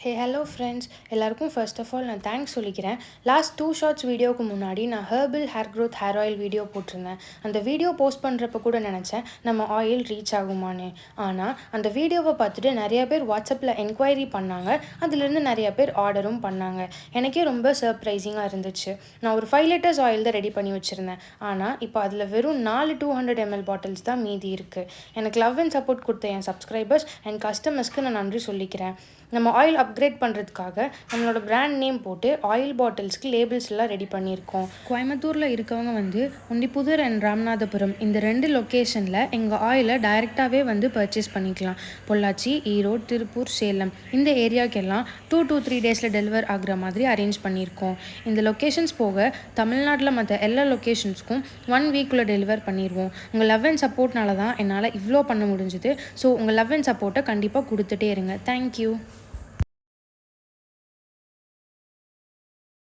Hello friends எல்லாருக்கும் first of all நான் thanks சொல்லிக்கிறேன். லாஸ்ட் 2 ஷார்ட்ஸ் வீடியோவுக்கு முன்னாடி நான் herbal hair growth hair oil video போட்டிருந்தேன். அந்த வீடியோ போஸ்ட் பண்ணுறப்ப கூட நினச்சேன் நம்ம ஆயில் ரீச் ஆகுமான்னு. ஆனால் அந்த வீடியோவை பார்த்துட்டு நிறைய பேர் வாட்ஸ்அப்பில் என்கொயரி பண்ணாங்க. அதுலேருந்து நிறைய பேர் ஆர்டரும் பண்ணாங்க. எனக்கே ரொம்ப சர்ப்ரைசிங்காக இருந்துச்சு. நான் ஒரு 5 லிட்டர்ஸ் ஆயில் தான் ரெடி பண்ணி வச்சுருந்தேன். ஆனால் இப்போ அதில் வெறும் 4 200 ml பாட்டில்ஸ் தான் மீதி இருக்குது. எனக்கு லவ் அண்ட் சப்போர்ட் கொடுத்த என் சப்ஸ்கிரைபர்ஸ் அண்ட் கஸ்டமர்ஸ்க்கு நான் நன்றி சொல்லிக்கிறேன். நம்ம ஆயில் அப்கிரேட் பண்ணுறதுக்காக நம்மளோட பிராண்ட் நேம் போட்டு ஆயில் பாட்டில்ஸ்க்கு லேபிள்ஸ் எல்லாம் ரெடி பண்ணியிருக்கோம். கோயம்புத்தூரில் இருக்கவங்க உண்டிப்புதூர் அண்ட் ராமநாதபுரம் இந்த 2 லொக்கேஷனில் எங்கள் ஆயிலை டைரெக்டாகவே பர்ச்சேஸ் பண்ணிக்கலாம். பொள்ளாச்சி, ஈரோடு, திருப்பூர், சேலம் இந்த ஏரியாவுக்கெல்லாம் 2 to 3 டேஸில் டெலிவர் ஆகுற மாதிரி அரேஞ்ச் பண்ணியிருக்கோம். இந்த லொக்கேஷன்ஸ் போக தமிழ்நாட்டில் மற்ற எல்லா லொக்கேஷன்ஸ்க்கும் 1 வீக்குள்ளே டெலிவர் பண்ணிடுவோம். உங்கள் லவ் அண்ட் சப்போர்ட்னால தான் என்னால் இவ்வளோ பண்ண முடிஞ்சுது. ஸோ உங்கள் லவ் அண்ட் சப்போர்ட்டை கண்டிப்பாக கொடுத்துட்டே இருங்க. தேங்க்யூ.